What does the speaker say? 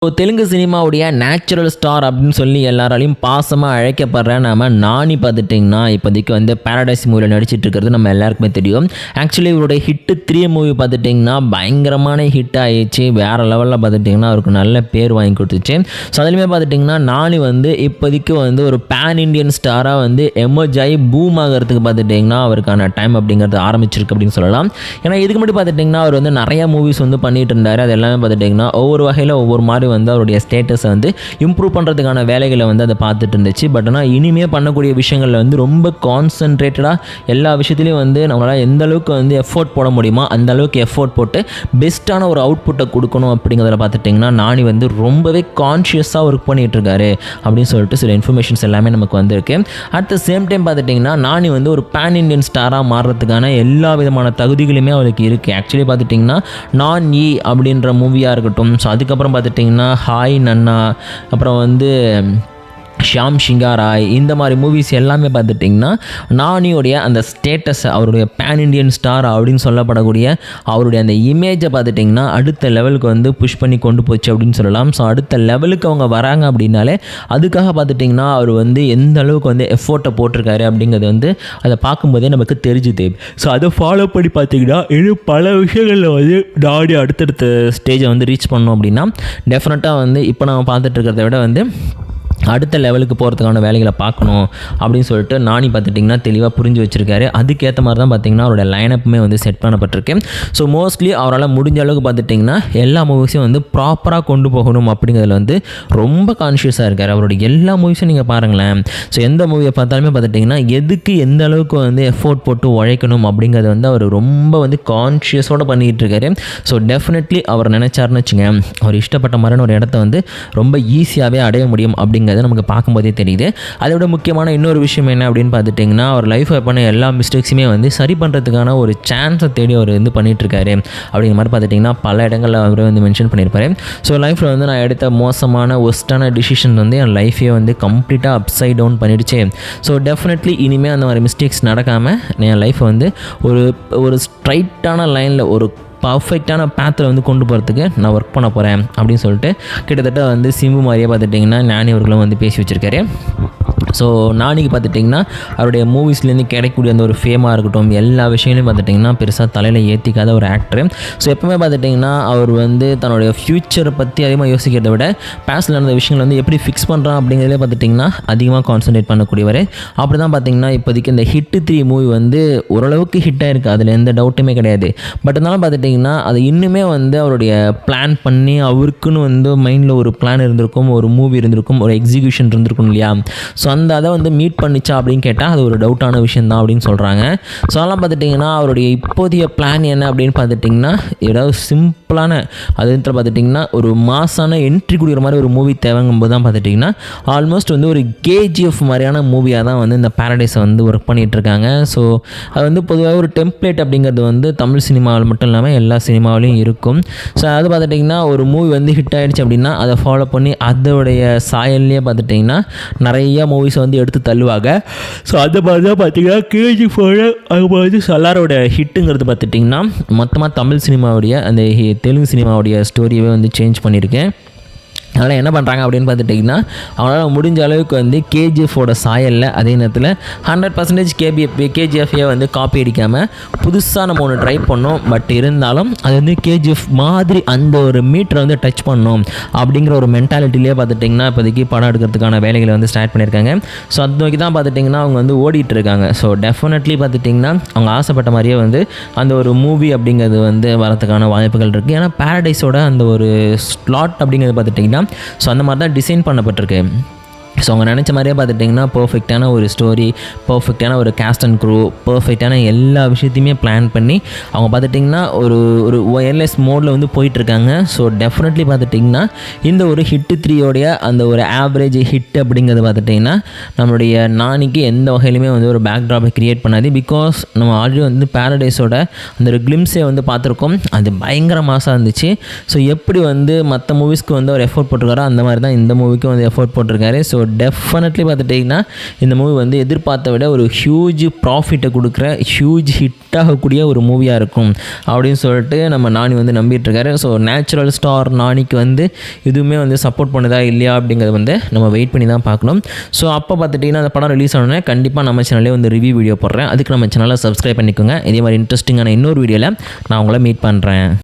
Telugu சினிமாவுடைய natural star அப்படின்னு சொல்லி எல்லாராலையும் பாசமாக அழைக்கப்படுற நம்ம நானி பார்த்துட்டிங்கன்னா இப்போதைக்கு வந்து பாரடைஸ் மூவியில் நடிச்சிட்டு இருக்கிறது நம்ம எல்லாருக்குமே தெரியும். ஆக்சுவலி இவருடைய ஹிட்டு 3 மூவி பார்த்துட்டிங்கன்னா பயங்கரமான ஹிட் ஆகிடுச்சு. வேறு லெவலில் பார்த்துட்டிங்கன்னா அவருக்கு நல்ல பேர் வாங்கி கொடுத்துச்சு. ஸோ அதுலேயுமே பார்த்துட்டிங்கன்னா நானி வந்து இப்போதைக்கு வந்து ஒரு பேன் இண்டியன் ஸ்டாராக வந்து எமர்ஜ் ஆகி பூம் ஆகிறதுக்கு பார்த்துட்டிங்கன்னா அவருக்கான டைம் அப்படிங்கிறது ஆரம்பிச்சிருக்கு அப்படின்னு சொல்லலாம். ஏன்னா இதுக்கு முன்னாடி பார்த்துட்டிங்கன்னா அவர் வந்து நிறையா மூவிஸ் வந்து பண்ணிட்டு இருந்தார். அது எல்லாமே பார்த்துட்டிங்கன்னா ஒவ்வொரு வகையில் ஒவ்வொரு மாதிரி வந்து அவருடைய ஸ்டேட்டஸை வந்து இம்ப்ரூவ் பண்ணுறதுக்கான வேலைகளை வந்து அதை பார்த்துட்டு இருந்துச்சு. பட் ஆனால் இனிமேல் பண்ணக்கூடிய விஷயங்களில் வந்து ரொம்ப கான்சன்ட்ரேட்டடாக எல்லா விஷயத்துலையும் வந்து நம்மளால் எந்த அளவுக்கு வந்து எஃபோர்ட் போட முடியுமோ அந்த அளவுக்கு எஃபோர்ட் போட்டு பெஸ்ட்டான ஒரு அவுட்புட்டை கொடுக்கணும் அப்படிங்கிறத பார்த்துட்டிங்கன்னா நானி வந்து ரொம்பவே கான்ஷியஸாக ஒர்க் பண்ணிகிட்டு இருக்காரு அப்படின்னு சொல்லிட்டு சில இன்ஃபர்மேஷன்ஸ் எல்லாமே நமக்கு வந்திருக்கு. அட் த சேம் டைம் பார்த்துட்டிங்கன்னா நானி வந்து ஒரு பேன் இண்டியன் ஸ்டாராக மாறுறதுக்கான எல்லா விதமான தகுதிகளுமே அவருக்கு இருக்குது. ஆக்சுவலி பார்த்துட்டிங்கன்னா நான் ஈ அப்படின்ற மூவியாக இருக்கட்டும், ஸோ அதுக்கப்புறம் பார்த்துட்டிங்கன்னா ஹாய் நன்னா, அப்புறம் வந்து ஷியாம் சிங்காராய், இந்த மாதிரி மூவிஸ் எல்லாமே பார்த்துட்டிங்கன்னா நானியோடைய அந்த ஸ்டேட்டஸை அவருடைய பேன் இண்டியன் ஸ்டார் அப்படின்னு சொல்லப்படக்கூடிய அவருடைய அந்த இமேஜை பார்த்துட்டிங்கன்னா அடுத்த லெவலுக்கு வந்து புஷ் பண்ணி கொண்டு போச்சு அப்படின்னு சொல்லலாம். ஸோ அடுத்த லெவலுக்கு அவங்க வராங்க அப்படின்னாலே அதுக்காக பார்த்துட்டிங்கன்னா அவர் வந்து எந்த அளவுக்கு வந்து எஃபோர்ட்டை போட்டிருக்காரு அப்படிங்கிறது வந்து அதை பார்க்கும்போதே நமக்கு தெரிஞ்சுது. ஸோ அதை ஃபாலோ பண்ணி பார்த்திங்கன்னா இன்னும் பல விஷயங்களில் வந்து நானி அடுத்தடுத்த ஸ்டேஜை வந்து ரீச் பண்ணோம் அப்படின்னா டெஃபினட்டாக வந்து இப்போ நம்ம பார்த்துட்டு இருக்கிறத விட வந்து அடுத்த லெவலுக்கு போகிறதுக்கான வேலைகளை பார்க்கணும் அப்படின்னு சொல்லிட்டு நானி பார்த்துட்டிங்கன்னா தெளிவாக புரிஞ்சு வச்சுருக்காரு. அதுக்கேற்ற மாதிரி தான் பார்த்திங்கன்னா அவரோட லைனப்புமே வந்து செட் பண்ணப்பட்டிருக்கு. ஸோ மோஸ்ட்லி அவரால் முடிஞ்ச அளவுக்கு பார்த்துட்டிங்கன்னா எல்லா மூவிஸையும் வந்து ப்ராப்பராக கொண்டு போகணும் அப்படிங்கிறதுல வந்து ரொம்ப கான்ஷியஸாக இருக்கார். அவருடைய எல்லா மூவிஸும் நீங்கள் பாருங்களேன். ஸோ எந்த மூவியை பார்த்தாலுமே பார்த்துட்டிங்கன்னா எதுக்கு எந்த அளவுக்கு வந்து எஃபோர்ட் போட்டு உழைக்கணும் அப்படிங்கிறத வந்து அவர் ரொம்ப வந்து கான்ஷியஸோடு பண்ணிகிட்டு இருக்காரு. ஸோ டெஃபினெட்லி அவர் நினச்சாருன்னு வச்சுங்க அவர் இஷ்டப்பட்ட மாதிரியான ஒரு இடத்த வந்து ரொம்ப ஈஸியாகவே அடைய முடியும் அப்படிங்கிறது நமக்கு பார்க்கும்போதே தெரியுது. அதை விட முக்கியமான இன்னொரு விஷயம் என்ன அப்படின்னு பார்த்துட்டிங்கன்னா அவர் லைஃப்பில் பண்ண எல்லா மிஸ்டேக்ஸுமே வந்து சரி பண்ணுறதுக்கான ஒரு சான்ஸை தேடி அவர் வந்து பண்ணிகிட்ருக்காரு அப்படிங்கிற மாதிரி பார்த்துட்டிங்கன்னா பல இடங்களில் அவர் வந்து மென்ஷன் பண்ணியிருப்பாரு. ஸோ லைஃப்பில் வந்து நான் எடுத்த மோசமான ஒஸ்ட்டான டிசிஷன் வந்து என் லைஃபையே வந்து கம்ப்ளீட்டாக அப்சைட் டவுன் பண்ணிடுச்சு. ஸோ டெஃபினெட்லி இனிமேல் அந்த மாதிரி மிஸ்டேக்ஸ் நடக்காமல் என் லைஃப்பை வந்து ஒரு ஸ்ட்ரைட்டான லைனில் ஒரு பர்ஃபெக்டான பேத்தில் வந்து கொண்டு போகிறதுக்கு நான் ஒர்க் பண்ண போகிறேன் அப்படின்னு சொல்லிட்டு கிட்டத்தட்ட வந்து சிம்பு மாதிரியே பார்த்துட்டிங்கன்னா நானி அவர்களும் வந்து பேசி வச்சுருக்காரு. ஸோ நானிக்கு பார்த்துட்டிங்கன்னா அவருடைய மூவிஸ்லேருந்து கிடைக்கக்கூடிய அந்த ஒரு ஃபேமாக இருக்கட்டும் எல்லா விஷயங்களையும் பார்த்துட்டிங்கன்னா பெருசாக தலையில் ஏற்றிக்காத ஒரு ஆக்டரு. ஸோ எப்போவுமே பார்த்துட்டிங்கன்னா அவர் வந்து தன்னுடைய ஃப்யூச்சரை பற்றி அதிகமாக யோசிக்கிறத விட பாஸ்டில் நடந்த விஷயங்களை வந்து எப்படி ஃபிக்ஸ் பண்ணுறான் அப்படிங்கிறதே பார்த்துட்டிங்கன்னா அதிகமாக கான்சன்ட்ரேட் பண்ணக்கூடியவர். அப்படி தான் பார்த்திங்கன்னா இப்போதைக்கு இந்த ஹிட் 3 மூவி வந்து ஓரளவுக்கு ஹிட்டாக இருக்குது, அதில் எந்த டவுட்டுமே கிடையாது. பட் இருந்தாலும் பார்த்துட்டிங்கன்னா அது இன்னுமே வந்து அவருடைய பிளான் பண்ணி அவருக்குன்னு வந்து மைண்டில் ஒரு பிளான் இருந்திருக்கும், ஒரு மூவி இருந்திருக்கும், ஒரு எக்ஸிக்யூஷன் இருந்திருக்கும் இல்லையா. ஸோ அந்த அதை வந்து மீட் பண்ணிச்சா அப்படின்னு கேட்டால் அது ஒரு டவுட்டான விஷயம் தான் அப்படின்னு சொல்கிறாங்க. ஸோ அதெல்லாம் பார்த்துட்டிங்கன்னா அவருடைய இப்போதைய பிளான் என்ன அப்படின்னு பார்த்துட்டிங்கன்னா ஏதாவது சிம்பிளான அது பார்த்துட்டிங்கன்னா ஒரு மாசான என்ட்ரி கொடுக்குற மாதிரி ஒரு மூவி தேவைங்கும்போது தான் பார்த்துட்டிங்கன்னா ஆல்மோஸ்ட் வந்து ஒரு கேஜிஎஃப் மாதிரியான மூவியாக தான் வந்து இந்த பாரடைஸை வந்து ஒர்க் பண்ணிகிட்ருக்காங்க. ஸோ அது வந்து பொதுவாக ஒரு டெம்ப்ளேட் அப்படிங்கிறது வந்து தமிழ் சினிமாவில் மட்டும் இல்லாமல் எல்லா சினிமாவிலையும் இருக்கும். ஸோ அது பார்த்துட்டிங்கன்னா ஒரு மூவி வந்து ஹிட் ஆகிடுச்சு அப்படின்னா அதை ஃபாலோ பண்ணி அதோடைய சாயல்லையே பார்த்துட்டிங்கன்னா நிறைய மூவிஸ் வந்து எடுத்து தள்ளுவாங்க. ஸோ அந்த மாதிரி தான் பார்த்தீங்கன்னா KG4 அது மாதிரி சலாரோட ஹிட்டுங்கிறது பார்த்துட்டிங்கன்னா மொத்தமாக தமிழ் சினிமாவுடைய அந்த தெலுங்கு சினிமாவுடைய ஸ்டோரியவே வந்து சேஞ்ச் பண்ணியிருக்கேன். அதனால் என்ன பண்ணுறாங்க அப்படின்னு பார்த்துட்டிங்கன்னா அவங்களால் முடிஞ்ச அளவுக்கு வந்து KGF-ஓட சாயலில் அதே நேரத்தில் 100% KGF-ஐ வந்து காப்பி அடிக்காமல் புதுசாக நம்ம ஒன்று ட்ரை பண்ணோம். பட் இருந்தாலும் அது வந்து KGF மாதிரி அந்த ஒரு மீட்டரை வந்து டச் பண்ணோம் அப்படிங்கிற ஒரு மென்டாலிட்டிலே பார்த்துட்டிங்கன்னா இப்போதைக்கு படம் எடுக்கிறதுக்கான வேலைகளை வந்து ஸ்டார்ட் பண்ணியிருக்காங்க. ஸோ அது நோக்கி தான் பார்த்துட்டிங்கன்னா அவங்க வந்து ஓடிட்டு இருக்காங்க. ஸோ டெஃபினெட்லி பார்த்துட்டிங்கன்னா அவங்க ஆசைப்பட்ட மாதிரியே வந்து அந்த ஒரு மூவி அப்படிங்கிறது வந்து வரதுக்கான வாய்ப்புகள் இருக்குது. ஏன்னா பாரடைஸோட அந்த ஒரு ஸ்லாட் அப்படிங்கிறது பார்த்துட்டிங்கன்னா ஸோ அந்த மாதிரி தான் டிசைன் பண்ணப்பட்டிருக்கு. ஸோ அவங்க நினச்ச மாதிரியே பார்த்துட்டிங்கன்னா பர்ஃபெக்டான ஒரு ஸ்டோரி, பர்ஃபெக்டான ஒரு கேஸ்ட் அண்ட் க்ரூ, பர்ஃபெக்டான எல்லா விஷயத்தையுமே பிளான் பண்ணி அவங்க பார்த்துட்டிங்கன்னா ஒரு ஒயர்லெஸ் மோடில் வந்து போயிட்டுருக்காங்க. ஸோ டெஃபினெட்லி பார்த்துட்டிங்கன்னா இந்த ஒரு ஹிட்டு 3யோடைய அந்த ஒரு ஆவரேஜ் ஹிட் அப்படிங்கிறது பார்த்துட்டிங்கன்னா நம்மளுடைய நானிக்கு எந்த வகையிலுமே வந்து ஒரு பேக் ட்ராப்பை க்ரியேட் பண்ணாது. பிகாஸ் நம்ம ஆல்ரெடி வந்து பாரடைஸோட அந்த ஒரு கிளிம்ஸே வந்து பார்த்துருக்கோம், அது பயங்கர மாசாக இருந்துச்சு. ஸோ எப்படி வந்து மற்ற மூவிஸ்க்கு வந்து ஒரு எஃபோர்ட் போட்டிருக்காரோ அந்த மாதிரி தான் இந்த மூவிக்கும் வந்து எஃபோர்ட் போட்டிருக்காரு. ஸோ டெஃபினெட்லி பார்த்துட்டிங்கன்னா இந்த மூவி வந்து எதிர்பார்த்த விட ஒரு ஹியூஜ் ப்ராஃபிட்டை கொடுக்குற ஹியூஜ் ஹிட் ஆகக்கூடிய ஒரு மூவியாக இருக்கும் அப்படின்னு சொல்லிட்டு நம்ம நானி வந்து நம்பிட்டுருக்காரு. ஸோ நேச்சுரல் ஸ்டார் நானிக்கு வந்து எதுவுமே வந்து சப்போர்ட் பண்ணுதா இல்லையா அப்படிங்கிறது வந்து நம்ம வெயிட் பண்ணி தான் பார்க்கணும். ஸோ அப்போ பார்த்துட்டிங்கன்னா அந்த படம் ரிலீஸ் ஆனோடனே கண்டிப்பாக நம்ம சேனலே வந்து ரிவ்யூ வீடியோ போடுறேன். அதுக்கு நம்ம சேனலை சப்ஸ்கிரைப் பண்ணிக்கோங்க. இதே மாதிரி இன்ட்ரெஸ்டிங்கான இன்னொரு வீடியோவில் நான் உங்களை மீட் பண்ணுறேன்.